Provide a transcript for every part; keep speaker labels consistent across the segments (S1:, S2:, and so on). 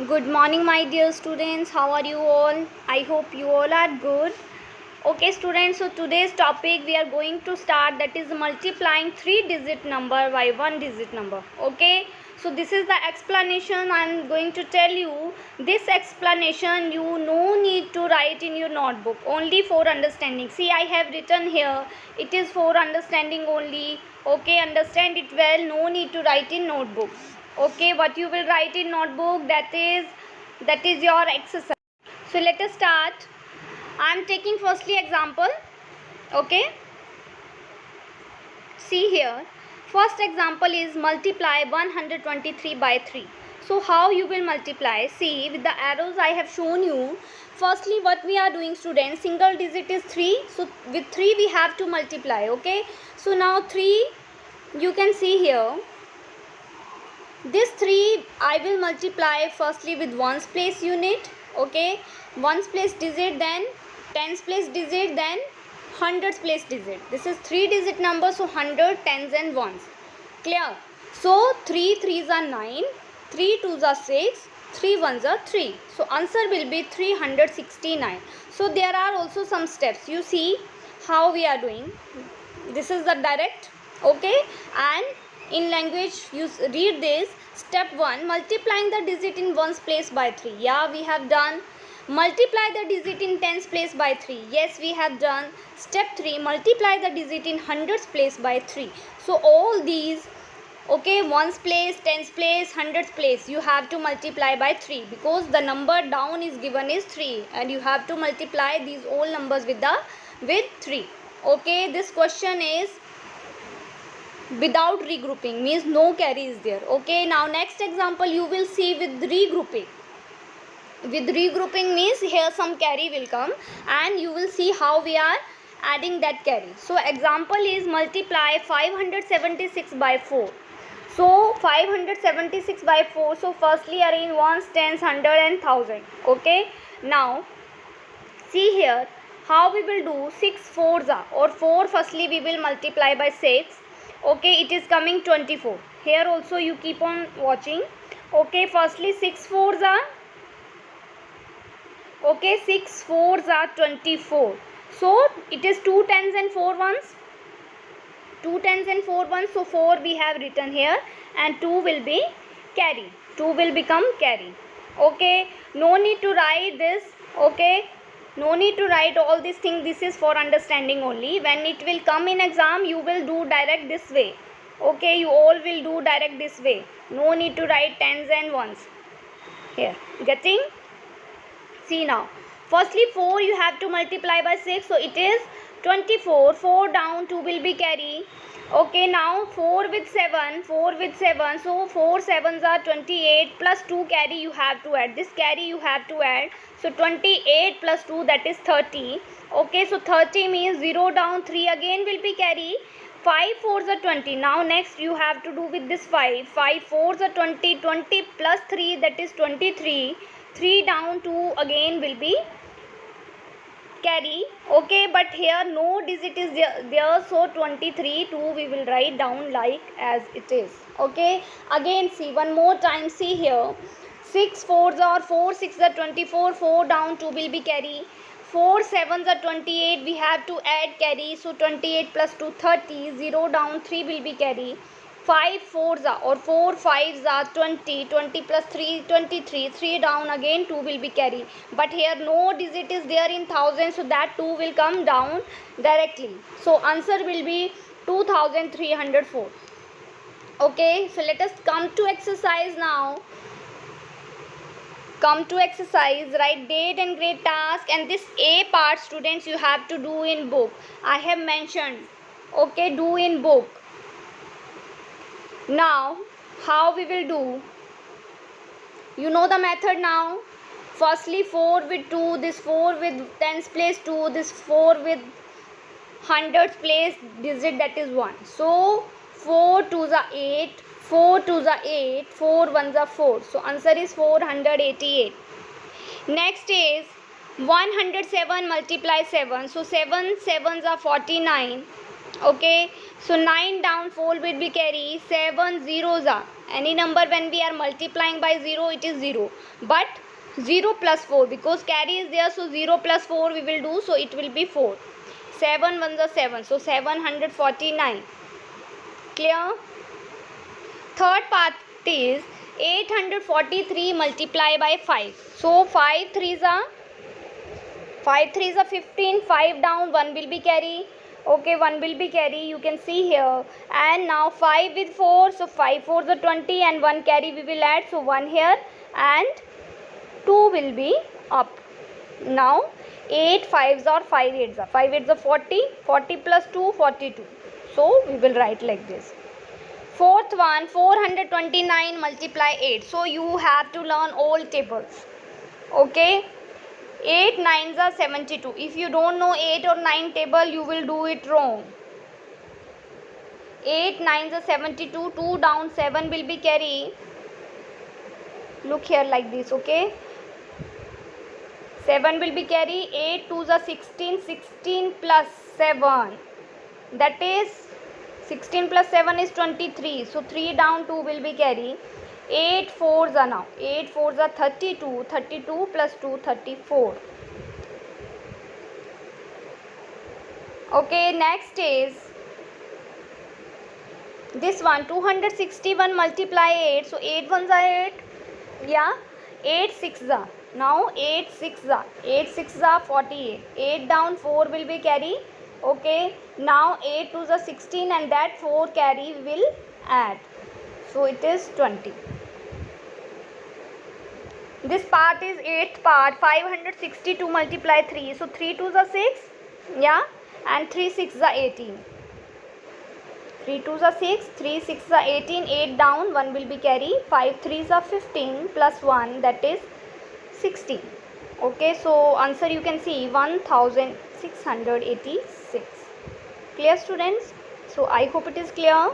S1: Good morning, my dear students. How are you all? I hope you all are good. Okay, students. So today's topic we are going to start, that is multiplying 3-digit number by 1-digit number. Okay. So this is the explanation I am going to tell you. This explanation you no need to write in your notebook. Only for understanding. See, I have written here. It is for understanding only. Okay, understand it well. No need to write in notebook. Okay, what you will write in notebook, that is your exercise. So let us start. I am taking firstly example. Okay, see here, first example is multiply 123 by 3. So how you will multiply? See, with the arrows I have shown you. Firstly, what we are doing, students, single digit is 3, so with 3 we have to multiply. Okay, so now 3, you can see here, this 3 I will multiply firstly with ones place unit. Okay, ones place digit, then tens place digit, then hundreds place digit. This is 3-digit number, so 100, tens and ones. Clear? So 3 3s are 9, 3 2s are 6, 3 1s are 3. So answer will be 369. So there are also some steps. You see how we are doing. This is the direct. Okay, and in language you read this. Step 1, multiplying the digit in ones place by 3. Yeah, we have done. Multiply the digit in tens place by 3. Yes, we have done. Step 3, multiply the digit in hundreds place by 3. So all these, okay, ones place, tens place, hundreds place, you have to multiply by 3, because the number down is given is 3 and you have to multiply these all numbers with 3. Okay, this question is without regrouping, means no carry is there. Okay, now next example you will see with regrouping. With regrouping means here some carry will come and you will see how we are adding that carry. So example is multiply 576 by 4. So 576 by 4. So firstly arrange ones, tens, hundred and thousand. Okay, now see here how we will do. 6 fours are, or 4 firstly we will multiply by 6. Okay, it is coming 24. Here also you keep on watching. Okay, firstly 6 fours are, okay, 6 fours are 24. So it is 2 tens and 4 ones. 2 tens and 4 ones. So 4 we have written here and 2 will be carry. 2 will become carry. Okay, no need to write this. Okay, no need to write all these things. This is for understanding only. When it will come in exam, you will do direct this way. Okay, you all will do direct this way. No need to write tens and ones here. Getting? See now, firstly 4 you have to multiply by 6, so it is 24. 4 down, 2 will be carry. Okay, now 4 with 7, 4 with 7, so 4 sevens are 28, plus 2 carry you have to add. This carry you have to add. So 28 plus 2, that is 30. Okay, so 30 means 0 down, 3 again will be carry. 5 fours are 20. Now next you have to do with this 5. 5 fours are 20. 20 plus 3, that is 23. 3 down, 2 again will be carry. Okay, but here no digit is there, so 23, 2 we will write down like as it is. Okay, again see one more time. See here, 6 fours are 4 6 are 24. 4 down, 2 will be carry. 4 sevens are 28. We have to add carry, so 28 plus 2 30. 0 down, 3 will be carry. 5 fours are, or 4 fives are 20. 20 plus 3 23. 3 down, again 2 will be carry. But here no digit is there in thousand, so that 2 will come down directly. So answer will be 2304. Okay, so let us come to exercise now. Come to exercise, write date and grade task, and this A part, students, you have to do in book. I have mentioned. Okay, do in book. Now how we will do, you know the method now. Firstly 4 with 2, this 4 with tens place 2, this 4 with hundreds place digit, that is 1. So 4 2s are 8, 4 2s are 8, 4 1s are 4. So answer is 488. Next is 107 multiply 7. So 7 sevens are 49. Okay, So 9 down 4 will be carry. 7 zeros are. Any number when we are multiplying by 0, it is 0. But 0 plus 4, because carry is there, so 0 plus 4 we will do, so it will be 4. 7 ones are 7, so 749. Clear? Third part is 843 multiply by 5. So 5 threes are 15. 5 down, 1 will be carry. Okay, 1 will be carry, you can see here. And now 5 with 4, so 5 4s are 20 and 1 carry we will add, so 1 here and 2 will be up. Now 8 5s are 5 8s are 5 8s are 40. 40 plus 2 42. So we will write like this. Fourth one, 429 multiply 8. So you have to learn all tables. Okay. 8 9s are 72. If you don't know 8 or 9 table, you will do it wrong. 8 9s are 72. 2 down, 7 will be carry. Look here like this, okay. 7 will be carry. 8 2s are 16. 16 plus 7. That is 16 plus 7 is 23. So 3 down, 2 will be carry. 8 4s are now. 8 4s are 32. 32 plus 2 34. Okay, next is this one, 261 multiply 8. So 8 ones are 8. Yeah, 8 6s are. Now 8 6s are. 8 6s are 48. 8 down, 4 will be carry. Okay, now 8 2s are 16 and that 4 carry will add. So it is 20. This part is 8th part, 562 multiply 3. So 3 2s are 6. Yeah, and 3 6s are 18. 3 2s are 6, 3 6s are 18. 8 down, 1 will be carry. 5 3s are 15 plus 1, that is 16. Okay, so answer you can see 1686. Clear, students? So I hope it is clear.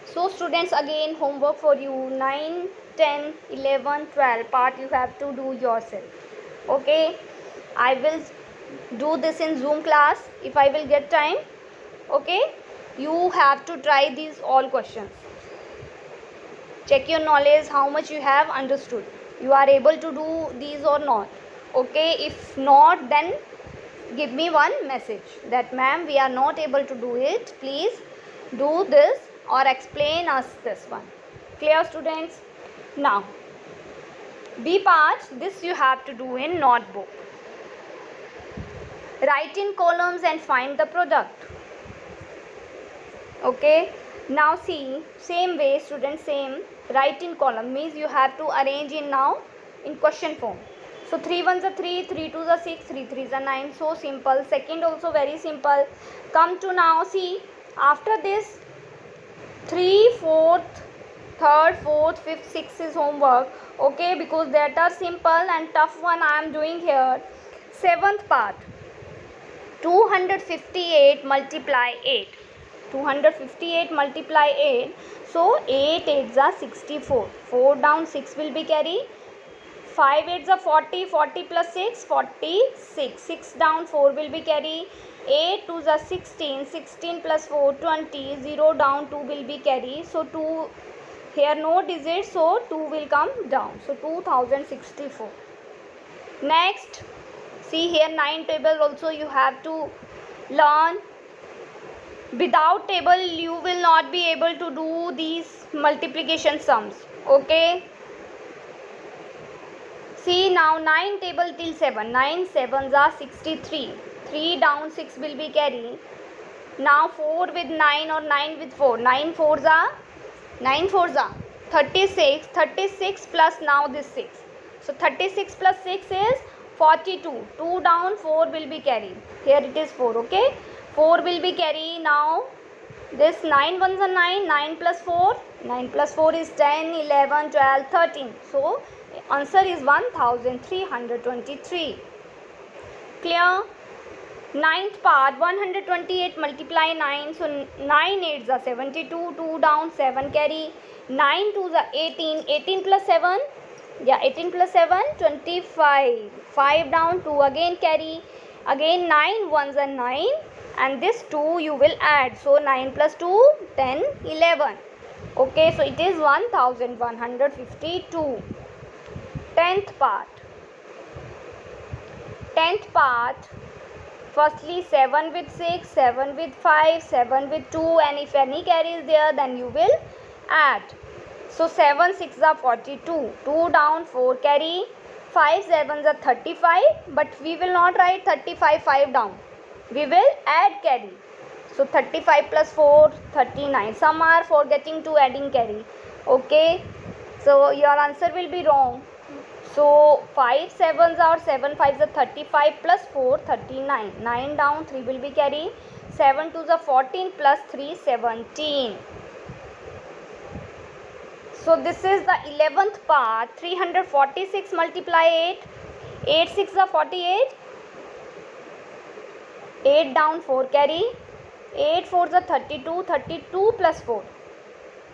S1: So students, again homework for you, 9 10 11 12 part you have to do yourself. Okay, I will do this in Zoom class if I will get time. Okay, you have to try these all questions. Check your knowledge, how much you have understood. You are able to do these or not. Okay, if not, then give me one message that ma'am, we are not able to do it. Please do this or explain us this one. Clear, students? Now, B part, this you have to do in notebook. Write in columns and find the product. Okay, now see, same way students, same. Write in column means you have to arrange in now in question form. So 3 1s are 3, 3 2s are 6, 3 3s are 9. So simple. Second also very simple. Come to now, see, after this 3 4th 3rd 4th 5th 6th is homework. Okay, because that are simple and tough one I am doing here. 7th part, 258 multiply 8. 258 multiply 8. So 8 8s are 64. 4 down, 6 will be carry. 5 8s are 40. 40 plus 6 46. 6 down, 4 will be carry. 8 2s are 16. 16 plus 4 20. 0 down, 2 will be carry. So 2 here no digits, so 2 will come down. So 2064. Next, see here 9 table also you have to learn. Without table you will not be able to do these multiplication sums. Okay, see now 9 table till 7. 9 7s are 63. 3 down, 6 will be carry. Now 4 with 9 or 9 with 4. 9 4s are 36. 36 plus now this 6. So 36 plus 6 is 42. 2 down, 4 will be carry. Here it is 4. Okay, 4 will be carry. Now this 9 1s are 9. 9 plus 4. 9 plus 4 is 10, 11, 12, 13. So answer is 1323. Clear? 9th part, 128 multiply 9. So 9 8s are 72. 2 down, 7 carry. 9 2s are 18. 18 plus 7. Yeah, 18 plus 7, 25. 5 down, 2 again carry. Again 9 1s are 9 and this 2 you will add. So 9 plus 2, 10, 11. Okay, so it is 1152. 10th part. 10th part. Firstly 7 with 6, 7 with 5, 7 with 2, and if any carry is there then you will add. So 7 6 are 42, 2 down, 4 carry, 5 7s are 35, but we will not write 35 5 down. We will add carry. So 35 plus 4, 39. Some are forgetting to adding carry. Okay, so your answer will be wrong. So 5 7s are 7 5s are 35 plus 4, 39. 9 down, 3 will be carry. 7 2s are 14 plus 3, 17. So this is the 11th part. 346 multiply 8. 8 6 are 48. 8 down, 4 carry. 8 4s are 32. 32 plus 4.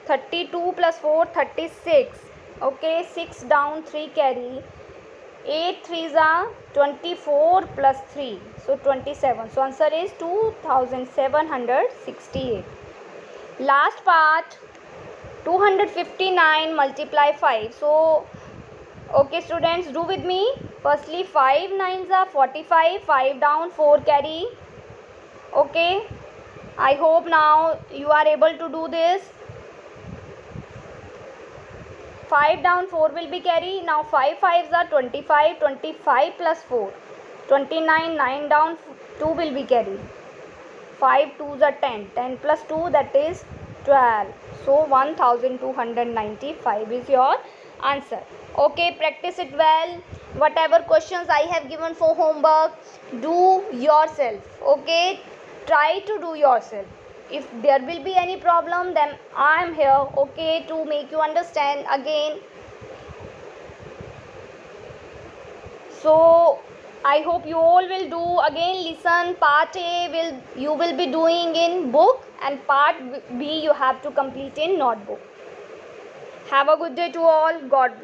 S1: 32 plus 4, 36. Okay, 6 down, 3 carry. 8 3s are 24 plus 3. So 27. So answer is 2768. Last part. 259 multiply 5. So okay students, do with me. Firstly 5 9s are 45, 5 down, 4 carry. Okay, I hope now you are able to do this. 5 down, 4 will be carry. Now 5 5s are 25, 25 plus 4, 29. 9 down, 2 will be carry. 5 2s are 10, 10 plus 2, that is 12. So 1295 is your answer. Okay, practice it well. Whatever questions I have given for homework, do yourself. Okay, try to do yourself. If there will be any problem, then I am here, okay, to make you understand again. So I hope you all will do. Again, listen. Part A you will be doing in book, and part B you have to complete in notebook. Have a good day to all. God bless.